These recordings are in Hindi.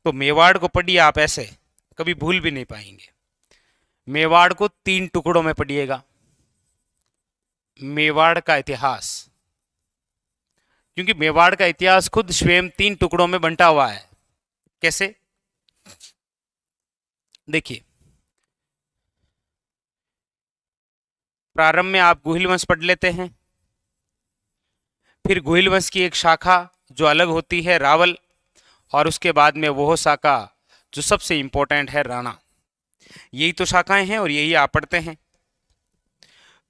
तो मेवाड़ को पढ़िए आप ऐसे, कभी भूल भी नहीं पाएंगे। मेवाड़ को 3 टुकड़ों में पढ़िएगा। मेवाड़ का इतिहास, क्योंकि मेवाड़ का इतिहास खुद स्वयं 3 टुकड़ों में बंटा हुआ है। कैसे? देखिए, प्रारंभ में आप गुहिल वंश पढ़ लेते हैं, फिर गुहिल वंश की एक शाखा जो अलग होती है रावल, और उसके बाद में वो शाखा जो सबसे इंपॉर्टेंट है राणा। यही तो शाखाएं हैं और यही आप पढ़ते हैं।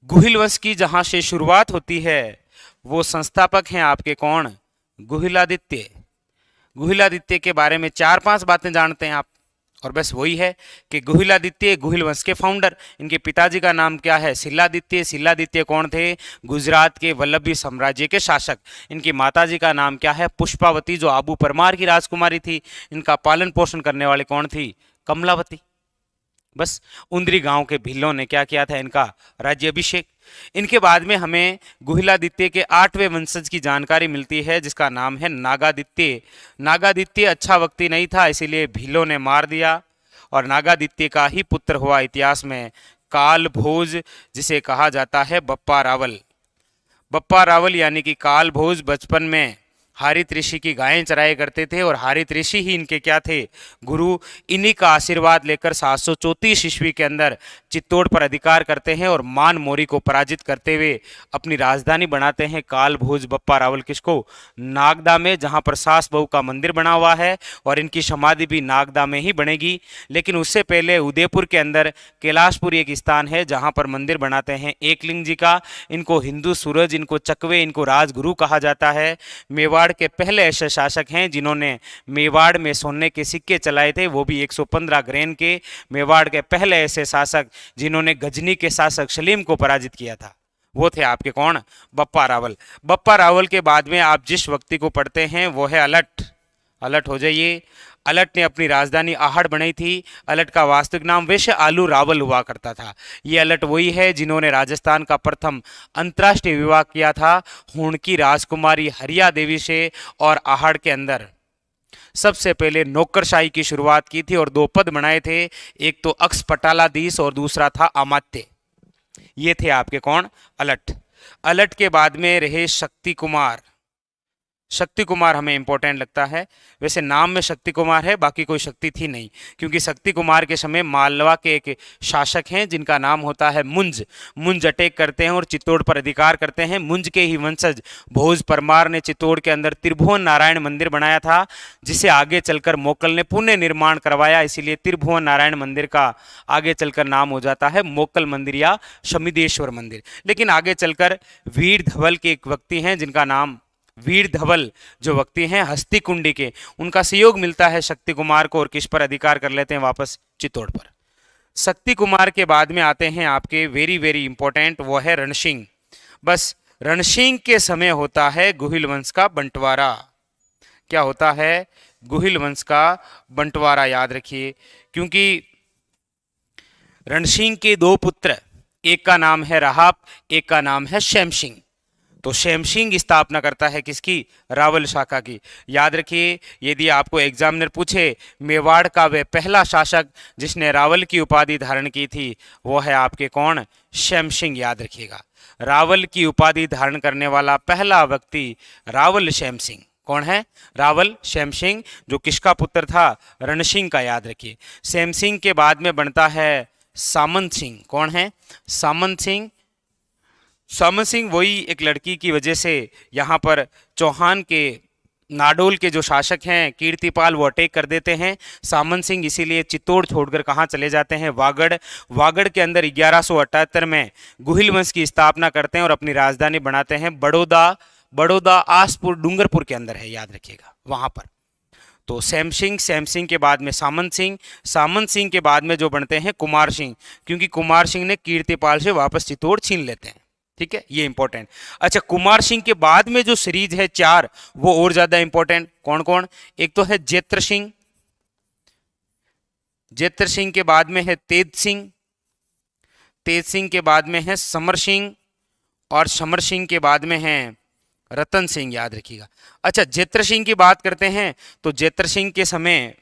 गुहिल वंश की जहां से शुरुआत होती है वो संस्थापक हैं आपके कौन? गुहिलादित्य। गुहिलादित्य के बारे में 4-5 बातें जानते हैं आप, और बस वही है कि गुहिलादित्य गुहिल वंश के फाउंडर। इनके पिताजी का नाम क्या है? शिलादित्य। शिलादित्य कौन थे? गुजरात के वल्लभी साम्राज्य के शासक। इनकी माताजी का नाम क्या है? पुष्पावती, जो आबू परमार की राजकुमारी थी। इनका पालन पोषण करने वाले कौन थी? कमलावती। बस उंदरी गांव के भिल्लों ने क्या किया था? इनका राज्याभिषेक। इनके बाद में हमें गुहिलादित्य के 8वें वंशज की जानकारी मिलती है, जिसका नाम है नागादित्य। नागादित्य अच्छा वक्ती नहीं था, इसीलिए भीलों ने मार दिया, और नागादित्य का ही पुत्र हुआ इतिहास में काल भोज, जिसे कहा जाता है बप्पा रावल। बप्पा रावल यानी कि काल भोज बचपन में हारित ऋषि की गायें चराया करते थे, और हारित ऋषि ही इनके क्या थे? गुरु। इन्हीं का आशीर्वाद लेकर 734 ईस्वी के अंदर चित्तौड़ पर अधिकार करते हैं और मान मोरी को पराजित करते हुए अपनी राजधानी बनाते हैं काल भोज बप्पा रावल। किसको? नागदा में, जहां पर सास बहू का मंदिर बना हुआ है, और इनकी समाधि भी नागदा में ही बनेगी। लेकिन उससे पहले उदयपुर के अंदर कैलाशपुरी एक स्थान है जहां पर मंदिर बनाते हैं एकलिंग जी का। इनको हिंदू सूरज, इनको चकवे, इनको राजगुरु कहा जाता है। मेवाड़ के पहले ऐसे शासक हैं जिन्होंने मेवाड़ में सोने के सिक्के चलाए थे, वो भी 115 ग्रेन के। मेवाड़ के पहले ऐसे शासक जिन्होंने गजनी के शासक सलीम को पराजित किया था, वो थे आपके कौन? बप्पा रावल। बप्पा रावल के बाद में आप जिस व्यक्ति को पढ़ते हैं वो है अलट। अलट हो जाइए। अलट ने अपनी राजधानी आहड़ बनाई थी। अलट का वास्तविक नाम वैसे आलू रावल हुआ करता था। ये अलट वही है जिन्होंने राजस्थान का प्रथम अंतर्राष्ट्रीय विवाह किया था हुण की राजकुमारी हरिया देवी से, और आहड़ के अंदर सबसे पहले नौकरशाही की शुरुआत की थी, और 2 पद बनाए थे, एक तो अक्स पटालाधीश और दूसरा था अमात्य। ये थे आपके कौन? अलट। अलट के बाद में रहे शक्ति कुमार। शक्ति कुमार हमें इंपॉर्टेंट लगता है। वैसे नाम में शक्ति कुमार है, बाकी कोई शक्ति थी नहीं, क्योंकि शक्ति कुमार के समय मालवा के एक शासक हैं जिनका नाम होता है मुंज। मुंज अटैक करते हैं और चित्तौड़ पर अधिकार करते हैं। मुंज के ही वंशज भोज परमार ने चित्तौड़ के अंदर त्रिभुवन नारायण मंदिर बनाया था, जिसे आगे चलकर मोकल ने पुनः निर्माण करवाया। इसीलिए त्रिभुवन नारायण मंदिर का आगे चलकर नाम हो जाता है मोकल मंदिर या शमिदेश्वर मंदिर। लेकिन आगे चलकर वीर धवल के एक व्यक्ति हैं जिनका नाम वीर धवल, जो व्यक्ति हैं हस्ती कुंडी के, उनका सहयोग मिलता है शक्ति कुमार को, और किस पर अधिकार कर लेते हैं? वापस चित्तौड़ पर। शक्ति कुमार के बाद में आते हैं आपके वेरी वेरी इंपॉर्टेंट, वो है रणसिंह। बस रणसिंह के समय होता है गुहिल वंश का बंटवारा। क्या होता है? गुहिल वंश का बंटवारा, याद रखिए, क्योंकि रणसिंह के 2 पुत्र, एक का नाम है राहप, एक का नाम है श्यामसिंह। तो श्यामसिंह स्थापना करता है किसकी? रावल शाखा की। याद रखिए, यदि आपको एग्जामिनर पूछे मेवाड़ का वह पहला शासक जिसने रावल की उपाधि धारण की थी, वो है आपके कौन? श्यामसिंह। याद रखिएगा, रावल की उपाधि धारण करने वाला पहला व्यक्ति रावल श्यामसिंह। कौन है? रावल श्यामसिंह, जो किसका पुत्र था? रणसिंह का। याद रखिए, श्यामसिंह के बाद में बनता है सामंत सिंह। कौन है? सामंत सिंह। सामंत सिंह वही एक लड़की की वजह से यहाँ पर चौहान के नाडोल के जो शासक हैं कीर्तिपाल, वो अटैक कर देते हैं। सामंत सिंह इसीलिए चित्तौड़ छोड़कर कहाँ चले जाते हैं? वागड़। वागड़ के अंदर 1178 में गुहिल वंश की स्थापना करते हैं और अपनी राजधानी बनाते हैं बड़ौदा। बड़ौदा आसपुर डूंगरपुर के अंदर है, याद रखिएगा, वहाँ पर। तो श्यामसिंह, श्यामसिंह के बाद में सामंत सिंह, सामंत सिंह के बाद में जो बनते हैं कुमार सिंह, क्योंकि कुमार सिंह ने कीर्तिपाल से वापस चित्तौड़ छीन लेते हैं। ठीक है, ये इंपॉर्टेंट। अच्छा, कुमार सिंह के बाद में जो सीरीज है 4, वो और ज्यादा इंपॉर्टेंट। कौन कौन? एक तो है जेत्र सिंह, जेत्र सिंह के बाद में है तेज सिंह, तेज सिंह के बाद में है समर सिंह, और समर सिंह के बाद में है रतन सिंह। याद रखिएगा। अच्छा, जेत्र सिंह की बात करते हैं तो जेत्र सिंह के समय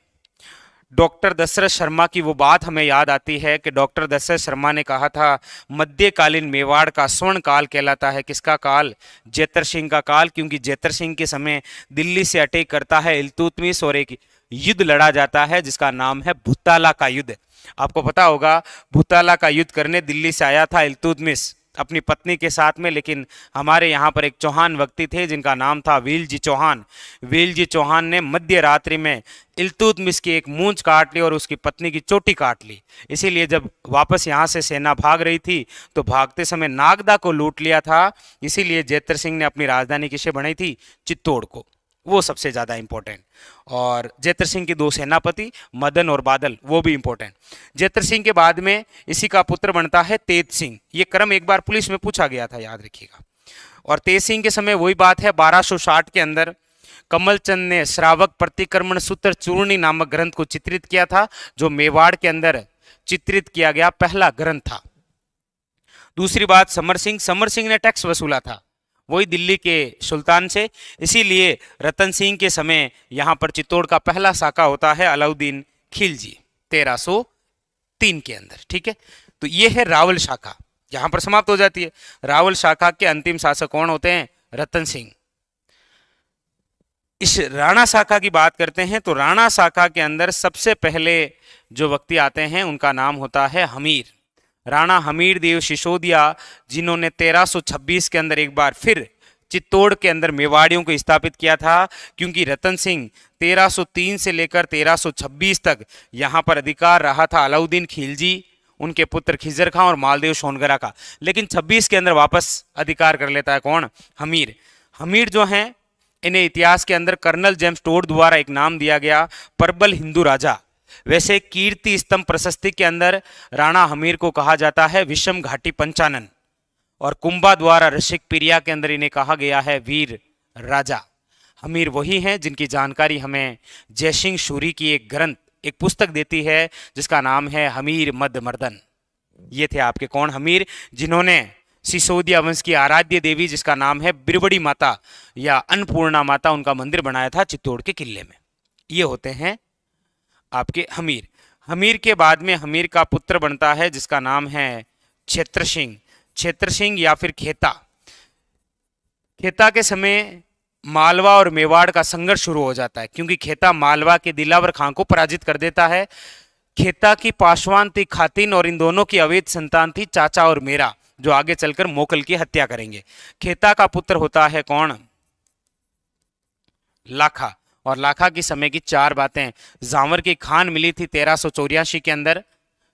डॉक्टर दशरथ शर्मा की वो बात हमें याद आती है कि डॉक्टर दशरथ शर्मा ने कहा था मध्यकालीन मेवाड़ का स्वर्ण काल कहलाता है। किसका काल? जेतर सिंह का काल, क्योंकि जेतर सिंह के समय दिल्ली से अटैक करता है इल्तुतमिश और एक युद्ध लड़ा जाता है जिसका नाम है भुताला का युद्ध। आपको पता होगा भुताला का युद्ध करने दिल्ली से आया था इल्तुतमिश अपनी पत्नी के साथ में, लेकिन हमारे यहाँ पर एक चौहान व्यक्ति थे जिनका नाम था वेलजी चौहान। वेलजी चौहान ने मध्य रात्रि में इल्तुतमिश की एक मूंछ काट ली और उसकी पत्नी की चोटी काट ली। इसीलिए जब वापस यहाँ से सेना भाग रही थी तो भागते समय नागदा को लूट लिया था। इसीलिए जेतर सिंह ने अपनी राजधानी किसे बनाई थी? चित्तौड़ को। वो सबसे ज़्यादा इंपॉर्टेंट। और जेतर सिंह के दो सेनापति मदन और बादल, वो भी इंपॉर्टेंट। जेतर सिंह के बाद में इसी का पुत्र बनता है तेज सिंह। ये क्रम एक बार पुलिस में पूछा गया था, याद रखिएगा। और तेज सिंह के समय वही बात है 1260 के अंदर कमलचंद ने श्रावक प्रतिक्रमण सूत्र चूर्णी नामक ग्रंथ को चित्रित किया था, जो मेवाड़ के अंदर चित्रित किया गया पहला ग्रंथ था। दूसरी बात, समर सिंह ने टैक्स वसूला था, वही दिल्ली के सुल्तान से। इसीलिए रतन सिंह के समय यहां पर चित्तौड़ का पहला साका होता है अलाउद्दीन खिलजी 1303 के अंदर। ठीक है, तो ये है रावल शाखा, यहां पर समाप्त हो जाती है। रावल शाखा के अंतिम शासक कौन होते हैं? रतन सिंह। इस राणा शाखा की बात करते हैं तो राणा शाखा के अंदर सबसे पहले जो व्यक्ति आते हैं उनका नाम होता है हमीर। राणा हमीर देव सिसोदिया, जिन्होंने 1326 के अंदर एक बार फिर चित्तौड़ के अंदर मेवाड़ियों को स्थापित किया था, क्योंकि रतन सिंह 1303 से लेकर 1326 तक यहाँ पर अधिकार रहा था अलाउद्दीन खिलजी, उनके पुत्र खिजर खां और मालदेव सोनगरा का। लेकिन 26 के अंदर वापस अधिकार कर लेता है कौन? हमीर। हमीर जो हैं इन्हें इतिहास के अंदर कर्नल जेम्स टोड द्वारा एक नाम दिया गया, प्रबल हिंदू राजा। वैसे कीर्ति स्तंभ प्रशस्ति के अंदर राणा हमीर को कहा जाता है विषम घाटी पंचानन, और कुंभा द्वारा रसिक प्रिया के अंदर इन्हें कहा गया है वीर राजा। हमीर वही हैं जिनकी जानकारी हमें जयसिंह सूरी की एक ग्रंथ, एक पुस्तक देती है जिसका नाम है हमीर मद मर्दन। ये थे आपके कौन? हमीर, जिन्होंने सिसोदिया वंश की आराध्य देवी जिसका नाम है बिरबड़ी माता या अन्नपूर्णा माता, उनका मंदिर बनाया था चित्तौड़ के किले में। ये होते हैं आपके हमीर। हमीर के बाद में हमीर का पुत्र बनता है जिसका नाम है क्षेत्र सिंह। क्षेत्र सिंह या फिर खेता। खेता के समय मालवा और मेवाड़ का संघर्ष शुरू हो जाता है, क्योंकि खेता मालवा के दिलावर खां को पराजित कर देता है। खेता की पासवान थी खातिन और इन दोनों की अवैध संतान थी चाचा और मेरा, जो आगे चलकर मोकल की हत्या करेंगे। खेता का पुत्र होता है कौन? लाखा। और लाखा की समय की चार बातें। जावर की खान मिली थी 1384 के अंदर,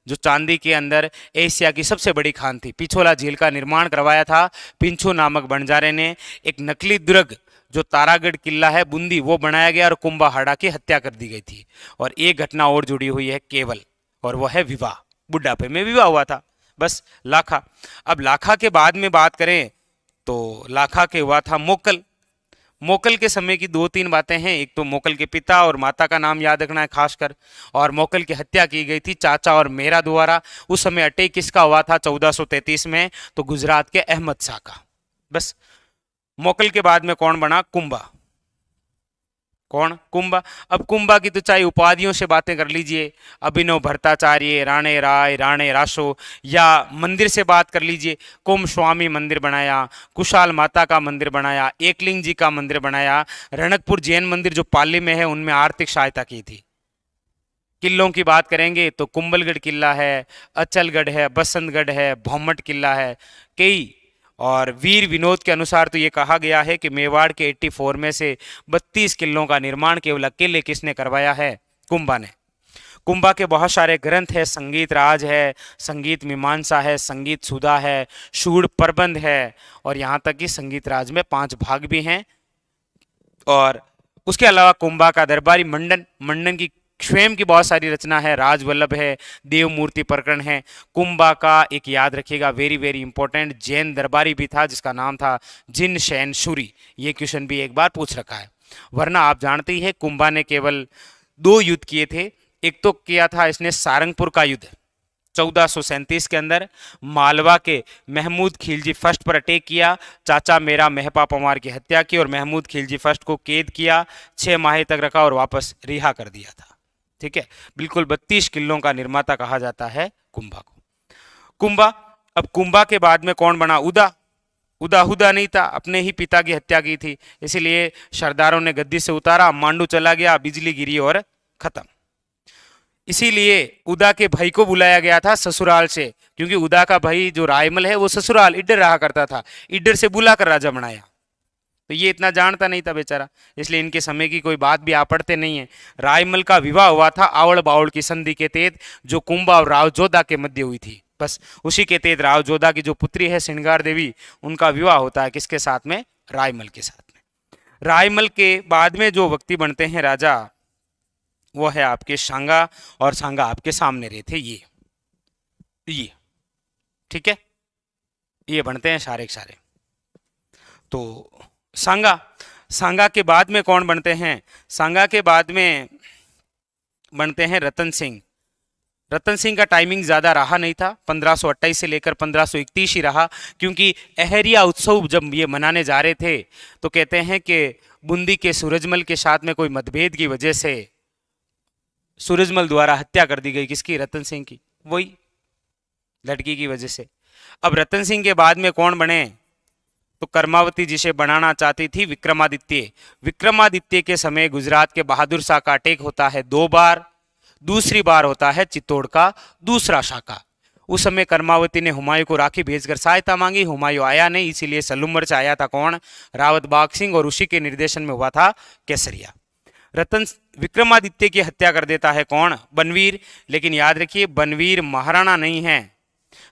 जो चांदी के अंदर एशिया की सबसे बड़ी खान थी। पिछोला झील का निर्माण करवाया था पिंछू नामक बंजारे ने। एक नकली दुर्ग जो तारागढ़ किला है बूंदी, वो बनाया गया और कुंभाहाड़ा की हत्या कर दी गई थी। और एक घटना और जुड़ी हुई है केवल, और वह है विवाह। बुढ़ापे में विवाह हुआ था, बस लाखा। अब लाखा के बाद में बात करें तो लाखा के हुआ था मोकल। मोकल के समय की दो तीन बातें हैं। एक तो मोकल के पिता और माता का नाम याद रखना है खासकर, और मोकल की हत्या की गई थी चाचा और मेरा द्वारा। उस समय अटैक किसका हुआ था? 1433 में, तो गुजरात के अहमद शाह का। बस मोकल के बाद में कौन बना? कुंभा। कौन? कुंभा। अब कुंभा की तो चाहे उपाधियों से बातें कर लीजिए, अभिनव भट्टाचार्य, राणे राय, राणे रासो, या मंदिर से बात कर लीजिए, कुंभ स्वामी मंदिर बनाया, कुशाल माता का मंदिर बनाया, एकलिंग जी का मंदिर बनाया, रणकपुर जैन मंदिर जो पाली में है उनमें आर्थिक सहायता की थी। किलों की बात करेंगे तो कुंभलगढ़ किला है, अचलगढ़ है, बसंतगढ़ है, भौमट किला है, कई। और वीर विनोद के अनुसार तो ये कहा गया है कि मेवाड़ के 84 में से 32 किलों का निर्माण केवल अकेले किसने करवाया है? कुंभा ने। कुंभा के बहुत सारे ग्रंथ है, संगीत राज है, संगीत मीमांसा है, संगीत सुधा है, शूड़ प्रबंध है, और यहाँ तक कि संगीत राज में 5 भाग भी हैं। और उसके अलावा कुंभा का दरबारी मंडन की स्वयं की बहुत सारी रचना है, राजवल्लभ है, देवमूर्ति प्रकरण है। कुंभा का एक याद रखिएगा वेरी वेरी इंपॉर्टेंट जैन दरबारी भी था जिसका नाम था जिन शैन सूरी। ये क्वेश्चन भी एक बार पूछ रखा है। वरना आप जानते ही हैं कुंभा ने केवल 2 युद्ध किए थे। एक तो किया था इसने सारंगपुर का युद्ध 1437 के अंदर, मालवा के महमूद खिलजी फर्स्ट पर अटैक किया, चाचा मेरा महपा पवार की हत्या की और महमूद खिलजी फर्स्ट को कैद किया, 6 माह तक रखा और वापस रिहा कर दिया था। ठीक है, बिल्कुल 32 किलों का निर्माता कहा जाता है कुंभा को। कुंभा, अब कुंभा के बाद में कौन बना? उदा। उदा हुदा नहीं था, अपने ही पिता की हत्या की थी, इसीलिए सरदारों ने गद्दी से उतारा, मांडू चला गया, बिजली गिरी और खत्म। इसीलिए उदा के भाई को बुलाया गया था ससुराल से, क्योंकि उदा का भाई जो रायमल है वो ससुराल इडर रहा करता था, इडर से बुलाकर राजा बनाया। तो ये इतना जानता नहीं था बेचारा, इसलिए इनके समय की कोई बात भी आप पढ़ते नहीं है। रायमल का विवाह हुआ था आवड़ बावड़ की संधि के तहत, जो कुंभा और राव जोधा के मध्य हुई थी, बस उसी के तहत राव जोधा की जो पुत्री है श्रृंगार देवी, उनका विवाह होता है किसके साथ में? रायमल के साथ में। रायमल के बाद में जो व्यक्ति बनते हैं राजा, वो है आपके सांगा, और सांगा आपके सामने रहे थे ये ठीक है, ये बनते हैं सारे के सारे। तो सांगा, सांगा के बाद में कौन बनते हैं? सांगा के बाद में बनते हैं रतन सिंह। रतन सिंह का टाइमिंग ज़्यादा रहा नहीं था, 1528 से लेकर 1531 ही रहा, क्योंकि अहरिया उत्सव जब ये मनाने जा रहे थे तो कहते हैं कि बूंदी के सूरजमल के साथ में कोई मतभेद की वजह से सूरजमल द्वारा हत्या कर दी गई। किसकी? रतन सिंह की, वही लड़की की वजह से। अब रतन सिंह के बाद में कौन बने? तो कर्मावती जिसे बनाना चाहती थी विक्रमादित्य। विक्रमादित्य के समय गुजरात के बहादुर शाह का अटैक होता है 2 बार, दूसरी बार होता है चित्तौड़ का दूसरा शाह का। उस समय कर्मावती ने हुमायूं को राखी भेजकर सहायता मांगी, हुमायूं आया नहीं, इसीलिए सलूमर से आया था कौन? रावत बाग सिंह, और उसी के निर्देशन में हुआ था केसरिया। रतन विक्रमादित्य की हत्या कर देता है कौन? बनवीर। लेकिन याद रखिए बनवीर महाराणा नहीं है,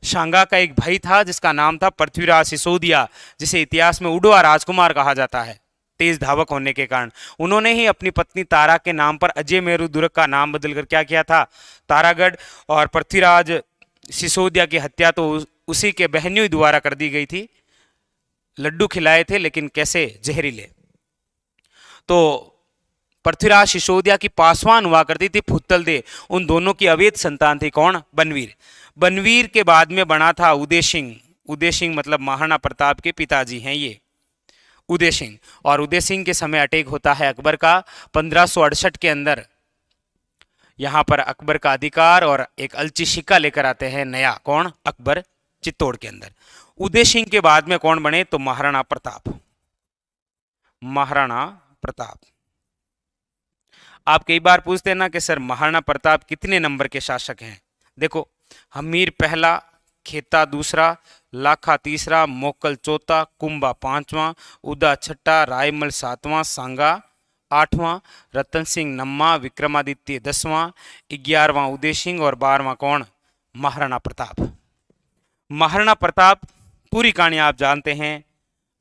सांगा का एक भाई था जिसका नाम था पृथ्वीराज सिसोदिया, जिसे इतिहास में उड़वा राजकुमार कहा जाता है, तेज धावक होने के कारण। उन्होंने ही अपनी पत्नी तारा के नाम पर अजय मेरू दुर्ग का नाम बदलकर क्या किया था? तारागढ़। और पृथ्वीराज सिसोदिया की हत्या तो उसी के बहनियों द्वारा कर दी गई थी, लड्डू खिलाए थे, लेकिन कैसे? जहरीले। तो पृथ्वीराज सिसोदिया की पासवान हुआ करती थी फुत्तल दे, उन दोनों की अवैध संतान थी कौन? बनवीर। बनवीर के बाद में बना था उदय सिंह। उदय सिंह मतलब महाराणा प्रताप के पिताजी हैं ये उदय सिंह। और उदय सिंह के समय अटैक होता है अकबर का 1568 के अंदर। यहां पर अकबर का अधिकार और एक अलची सिक्का लेकर आते हैं नया, कौन? अकबर, चित्तौड़ के अंदर। उदय सिंह के बाद में कौन बने? तो महाराणा प्रताप। महाराणा प्रताप। आप कई बार पूछते हैं ना कि सर महाराणा प्रताप कितने नंबर के शासक हैं? देखो, हमीर पहला, खेता दूसरा, लाखा तीसरा, मोकल चौथा, कुंभा पांचवा, उदा छठा, रायमल सातवां, सांगा आठवां, रतन सिंह नम्मा, विक्रमादित्य 10वां, 11वां उदय सिंह और 12वां कौन? महाराणा प्रताप। महाराणा प्रताप पूरी कहानी आप जानते हैं।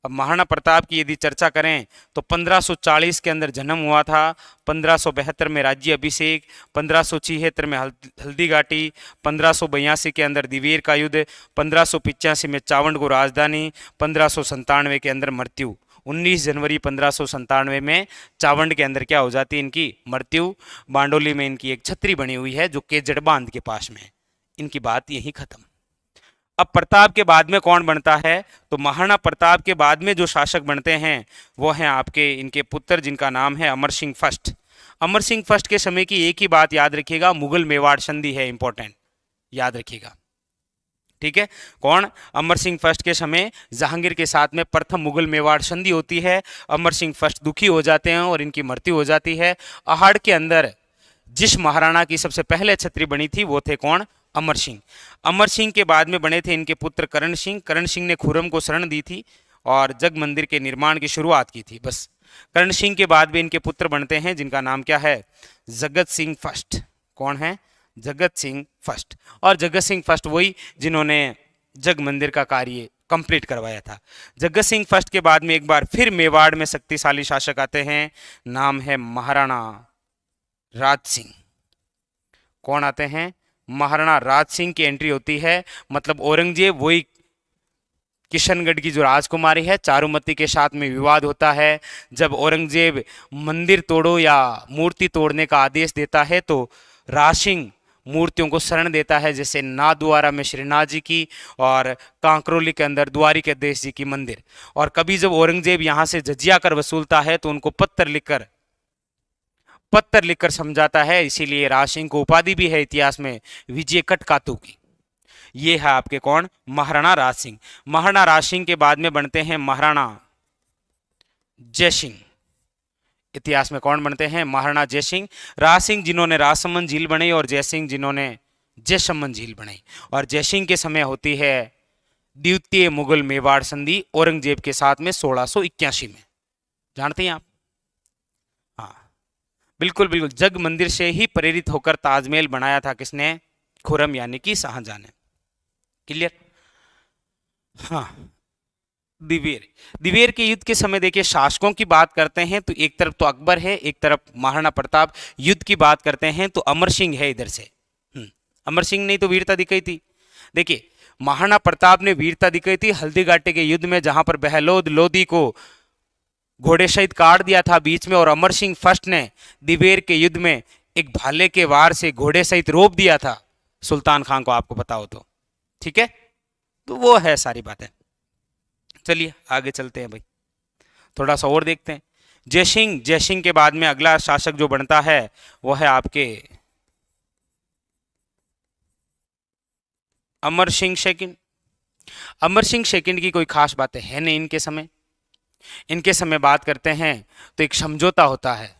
अब महाराणा प्रताप की यदि चर्चा करें तो 1540 के अंदर जन्म हुआ था, 1572 में राज्य अभिषेक, 1576 में हल्दी घाटी, 1582 के अंदर दिवेर का युद्ध, 1585 में चावंड को राजधानी, 1597 के अंदर मृत्यु। 19 जनवरी 1597 में चावंड के अंदर क्या हो जाती है? इनकी मृत्यु। बांडोली में इनकी एक छतरी बनी हुई है जो केजड़ बांध के पास में है। इनकी बात यही खत्म। अब प्रताप के बाद में कौन बनता है? तो महाराणा प्रताप के बाद में जो शासक बनते हैं वो हैं आपके इनके पुत्र, जिनका नाम है अमर सिंह फर्स्ट। अमर सिंह फर्स्ट के समय की एक ही बात याद रखिएगा, मुगल मेवाड़ संधि है, इंपॉर्टेंट याद रखिएगा, ठीक है। कौन? अमर सिंह फर्स्ट के समय जहांगीर के साथ में प्रथम मुगल मेवाड़ संधि होती है। अमर सिंह फर्स्ट दुखी हो जाते हैं और इनकी मृत्यु हो जाती है। अहाड़ के अंदर जिस महाराणा की सबसे पहले छतरी बनी थी वो थे कौन? अमर सिंह। अमर सिंह के बाद में बने थे इनके पुत्र करण सिंह। करण सिंह ने खुर्रम को शरण दी थी और जग मंदिर के निर्माण की शुरुआत की थी। बस करण सिंह के बाद में इनके पुत्र बनते हैं जिनका नाम क्या है? जगत सिंह फर्स्ट। कौन है? जगत सिंह फर्स्ट। और जगत सिंह फर्स्ट वही जिन्होंने जग मंदिर का कार्य कंप्लीट करवाया था। जगत सिंह फर्स्ट के बाद में एक बार फिर मेवाड़ में शक्तिशाली शासक आते हैं, नाम है महाराणा राज सिंह। कौन आते हैं? महाराणा राज सिंह की एंट्री होती है। मतलब औरंगजेब वही किशनगढ़ की जो राजकुमारी है चारुमती के साथ में विवाद होता है। जब औरंगजेब मंदिर तोड़ो या मूर्ति तोड़ने का आदेश देता है तो राज सिंह मूर्तियों को शरण देता है, जैसे नाथद्वारा में श्रीनाथ जी की और कांकरोली के अंदर द्वारिकाधीश जी की मंदिर। और कभी जब औरंगजेब यहाँ से जजिया कर वसूलता है तो उनको पत्र लिखकर पत्र लिखकर समझाता है, इसीलिए राज सिंह को उपाधि भी है इतिहास में विजय कटकातू की। ये है आपके कौन, महाराणा राज सिंह। महाराणा राज सिंह के बाद में बनते हैं महाराणा जयसिंह। इतिहास में कौन बनते हैं, महाराणा जयसिंह। राज सिंह जिन्होंने राजसमंद झील बनाई और जयसिंह जिन्होंने जयसमंद झील बनाई। और जयसिंह के समय होती है द्वितीय मुगल मेवाड़ संधि औरंगजेब के साथ में 1681 में, जानते हैं आप। हाँ बिल्कुल बिल्कुल, जग मंदिर से ही प्रेरित होकर ताजमहल बनाया था किसने, खुरम यानी कि शाहजहां ने। क्लियर। हाँ दिवेर, दिवेर के युद्ध के समय देखिए शासकों की बात करते हैं तो एक तरफ तो अकबर है, एक तरफ महाराणा प्रताप। युद्ध की बात करते हैं तो अमर सिंह है इधर से। अमर सिंह ने तो वीरता दिखाई थी। देखिए महाराणा प्रताप ने वीरता दिखाई थी हल्दी घाटी के युद्ध में, जहां पर बहलोद लोधी को घोड़े सहित काट दिया था बीच में, और अमर सिंह फर्स्ट ने दिवेर के युद्ध में एक भाले के वार से घोड़े सहित रोप दिया था सुल्तान खान को, आपको पता हो तो। ठीक है, तो वो है सारी बातें। चलिए आगे चलते हैं भाई, थोड़ा सा और देखते हैं। जयसिंह, जयसिंह के बाद में अगला शासक जो बनता है वो है आपके अमर सिंह सेकंड। अमर सिंह सेकंड की कोई खास बातें है नहीं इनके समय। इनके समय बात करते हैं तो एक समझौता होता है,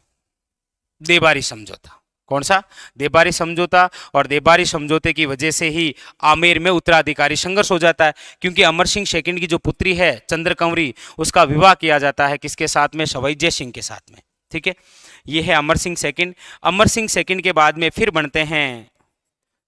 देबारी समझौता। कौन सा, देबारी समझौता। और देबारी समझौते की वजह से ही आमेर में उत्तराधिकारी संघर्ष हो जाता है, क्योंकि अमर सिंह सेकंड की जो पुत्री है चंद्रकंवरी, उसका विवाह किया जाता है किसके साथ में, सवाई जय सिंह के साथ में। ठीक है, ये है अमर सिंह सेकंड। अमर सिंह सेकंड के बाद में फिर बनते हैं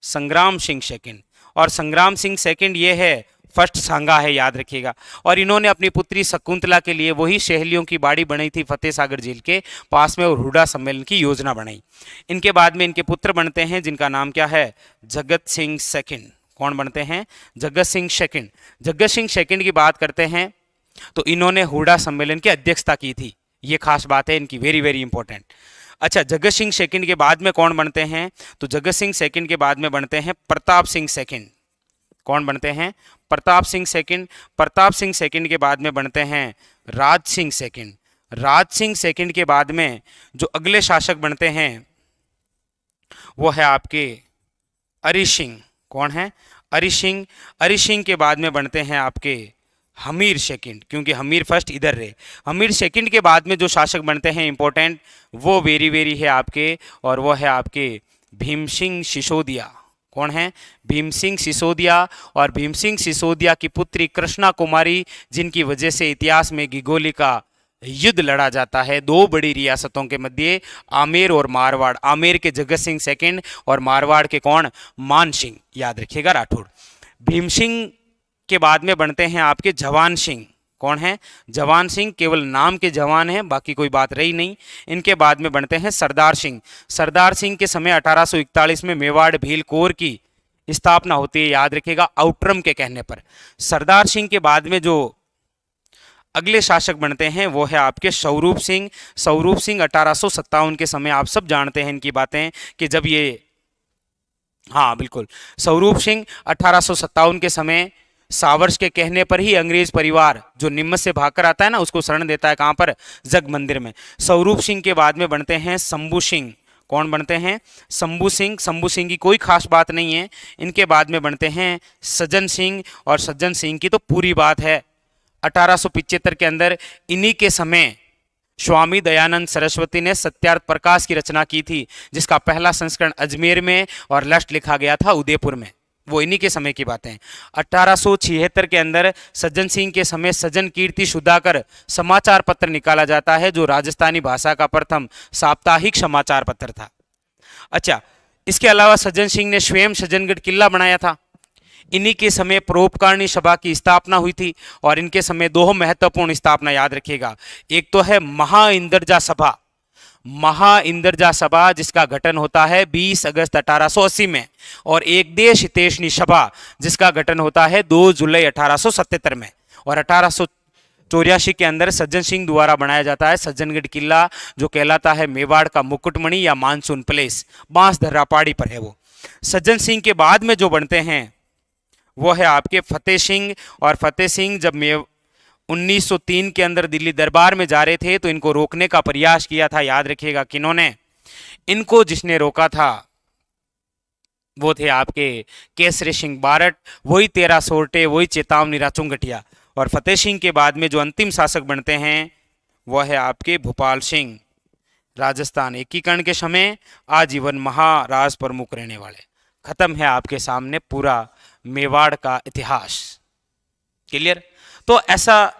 संग्राम सिंह सेकंड। और संग्राम सिंह सेकंड ये है फर्स्ट सांगा है, याद रखिएगा। और इन्होंने अपनी पुत्री शकुंतला के लिए वही सहेलियों की बाड़ी बनाई थी फतेह सागर झील के पास में, और हुडा सम्मेलन की योजना बनाई। इनके बाद में इनके पुत्र बनते हैं जिनका नाम क्या है, जगत सिंह सेकंड। कौन बनते हैं, जगत सिंह सेकंड। जगत सिंह सेकंड की बात करते हैं तो इन्होंने हुडा सम्मेलन की अध्यक्षता की थी, ये खास बात है इनकी, वेरी वेरी इंपॉर्टेंट। अच्छा, जगत सिंह सेकंड के बाद में कौन बनते हैं, तो जगत सिंह सेकंड के बाद में बनते हैं प्रताप सिंह सेकंड। कौन बनते हैं, प्रताप सिंह सेकंड। प्रताप सिंह सेकंड के बाद में बनते हैं राज सिंह सेकंड। राज सिंह सेकंड के बाद में जो अगले शासक बनते हैं वो है आपके अरि सिंह। कौन है, अरि सिंह। अरि सिंह के बाद में बनते हैं आपके हमीर सेकंड, क्योंकि हमीर फर्स्ट इधर रहे। हमीर सेकंड के बाद में जो शासक बनते हैं इंपॉर्टेंट, वो वेरी वेरी है आपके, और वो है आपके भीम सिंह सिसोदिया। कौन है, भीम सिंह सिसोदिया। और भीम सिंह सिसोदिया की पुत्री कृष्णा कुमारी, जिनकी वजह से इतिहास में गिगोली का युद्ध लड़ा जाता है दो बड़ी रियासतों के मध्य, आमेर और मारवाड़। आमेर के जगत सिंह सेकंड और मारवाड़ के कौन, मान सिंह, याद रखिएगा राठौड़। भीम सिंह के बाद में बनते हैं आपके जवान सिंह। कौन है, जवान सिंह, केवल नाम के जवान हैं, बाकी कोई बात रही नहीं। इनके बाद में बनते हैं सरदार सिंह। सरदार सिंह के समय 1841 में मेवाड़ भील कोर की स्थापना होती है, याद रखिएगा, आउटरम के कहने पर। सरदार सिंह के बाद में जो अगले शासक बनते हैं वो है आपके स्वरूप सिंह। स्वरूप सिंह 1857 के समय, आप सब जानते हैं इनकी बातें कि जब ये, हाँ बिल्कुल, स्वरूप सिंह 1857 के समय सावर्स के कहने पर ही अंग्रेज परिवार जो निम्मत से भागकर आता है ना, उसको शरण देता है, कहां पर, जग मंदिर में। स्वरूप सिंह के बाद में बनते हैं शंभू सिंह। कौन बनते हैं, शंभू सिंह। शंभू सिंह की कोई खास बात नहीं है। इनके बाद में बनते हैं सज्जन सिंह, और सज्जन सिंह की तो पूरी बात है। 1875 के अंदर इन्हीं के समय स्वामी दयानंद सरस्वती ने सत्यार्थ प्रकाश की रचना की थी, जिसका पहला संस्करण अजमेर में और लस्ट लिखा गया था उदयपुर में। वो इन्हीं के समय की बातें हैं। 1876 के अंदर सज्जन सिंह के समय सज्जन कीर्ति सुधाकर समाचार पत्र निकाला जाता है, जो राजस्थानी भाषा का प्रथम साप्ताहिक समाचार पत्र था। अच्छा, इसके अलावा सज्जन सिंह ने स्वयं सज्जनगढ़ किला बनाया था। इन्हीं के समय परोपकारिणी सभा की स्थापना हुई थी, और इनके समय दो महत्वपूर्ण स्थापना याद रखिएगा। एक तो है महाइंदरजा सभा। महाइंदरजा सभा जिसका गठन होता है 20 अगस्त 1880 में, और एक देश हितैषणी सभा जिसका गठन होता है 2 जुलाई 1877 में। और 1884 के अंदर सज्जन सिंह द्वारा बनाया जाता है सज्जनगढ़ किला, जो कहलाता है मेवाड़ का मुकुटमणि या मानसून प्लेस, बांसधर्रा पहाड़ी पर है वो। सज्जन सिंह के बाद में जो बनते हैं वो है आपके फतेह सिंह। और फतेह सिंह जब 1903 के अंदर दिल्ली दरबार में जा रहे थे तो इनको रोकने का प्रयास किया था, याद रखिएगा, किन्होंने, इनको जिसने रोका था वो थे आपके केसरी सिंह बारट, वही 13 सोरठे, वही चेतावनी राचुंगटिया। और फतेह सिंह के बाद में जो अंतिम शासक बनते हैं वह है आपके भूपाल सिंह, राजस्थान एकीकरण के समय आजीवन महाराज प्रमुख रहने वाले। खत्म है आपके सामने पूरा मेवाड़ का इतिहास। क्लियर? तो ऐसा